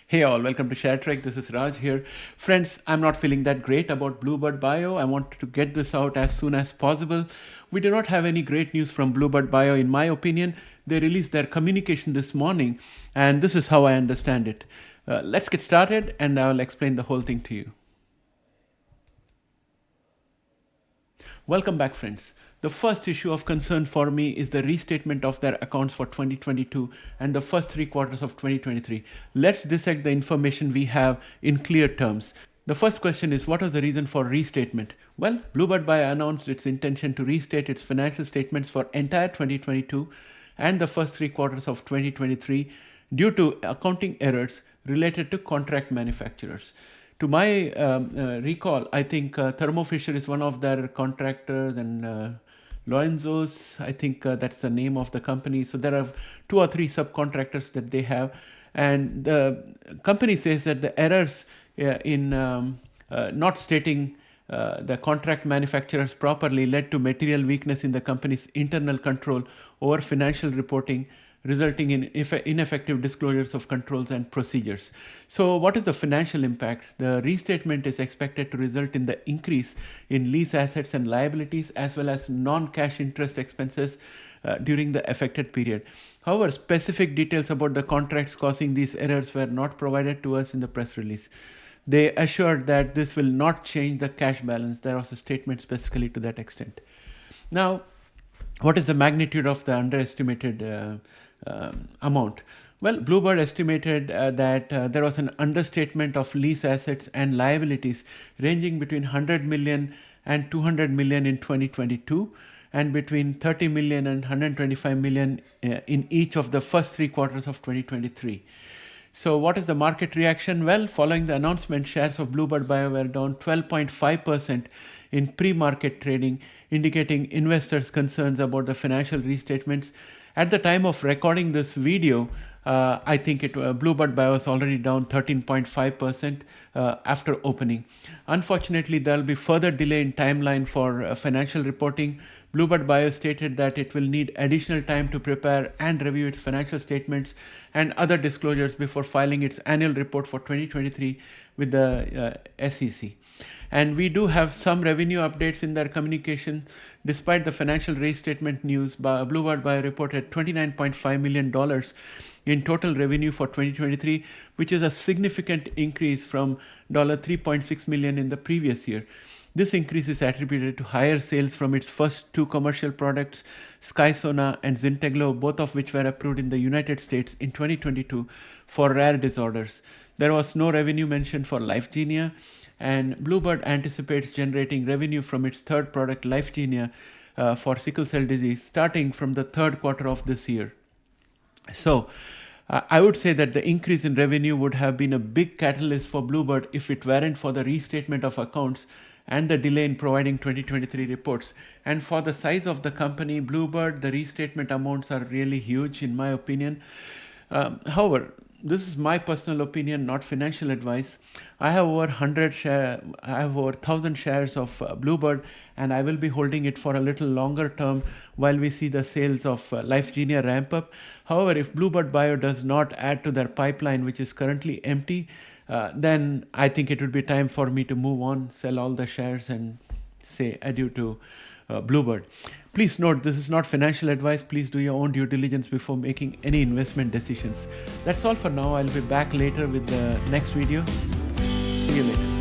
Hey all, welcome to ShareTreck. This is Raj here. Friends, I'm not feeling that great about BlueBird Bio. I wanted to get this out as soon as possible. We do not have any great news from BlueBird Bio in my opinion. They released their communication this morning and this is how I understand it. Let's get started and I'll explain the whole thing to you. Welcome back, friends. The first issue of concern for me is the restatement of their accounts for 2022 and the first 3 quarters of 2023. Let's dissect the information we have in clear terms. The first question is, what was the reason for restatement? Well, BlueBird Bio announced its intention to restate its financial statements for entire 2022 and the first 3 quarters of 2023 due to accounting errors related to contract manufacturers. To my recall, I think Thermo Fisher is one of their contractors and Lorenzo's, I think that's the name of the company. So there are 2 or 3 subcontractors that they have. And the company says that the errors in not stating the contract manufacturers properly led to material weakness in the company's internal control over financial reporting, resulting in ineffective disclosures of controls and procedures. So what is the financial impact? The restatement is expected to result in the increase in lease assets and liabilities as well as non-cash interest expenses during the affected period. However, specific details about the contracts causing these errors were not provided to us in the press release. They assured that this will not change the cash balance. There was a statement specifically to that extent. Now, what is the magnitude of the underestimated amount? Well, BlueBird estimated that there was an understatement of lease assets and liabilities ranging between 100 million and 200 million in 2022 and between 30 million and 125 million in each of the first 3 quarters of 2023. So what is the market reaction? Well, following the announcement, shares of BlueBird Bio were down 12.5% in pre-market trading, indicating investors' concerns about the financial restatements. At the time of recording this video, I think BlueBird Bio is already down 13.5% after opening. Unfortunately, there will be further delay in timeline for financial reporting. BlueBird Bio stated that it will need additional time to prepare and review its financial statements and other disclosures before filing its annual report for 2023 with the SEC. And we do have some revenue updates in their communication. Despite the financial restatement news, BlueBird Bio reported $29.5 million in total revenue for 2023, which is a significant increase from $3.6 million in the previous year. This increase is attributed to higher sales from its first 2 commercial products, SkySona and Zynteglo, both of which were approved in the United States in 2022 for rare disorders. There was no revenue mentioned for Lyfgenia, and BlueBird anticipates generating revenue from its third product, Lyfgenia, for sickle cell disease, starting from the 3rd quarter of this year. So, I would say that the increase in revenue would have been a big catalyst for BlueBird if it weren't for the restatement of accounts and the delay in providing 2023 reports. And for the size of the company, BlueBird, the restatement amounts are really huge in my opinion. However, this is my personal opinion, not financial advice. I have over 1,000 shares of BlueBird, and I will be holding it for a little longer term while we see the sales of Lyfgenia ramp up. However, if BlueBird Bio does not add to their pipeline, which is currently empty, then I think it would be time for me to move on, sell all the shares and say adieu to BlueBird. Please note, this is not financial advice. Please do your own due diligence before making any investment decisions. That's all for now. I'll be back later with the next video. See you later.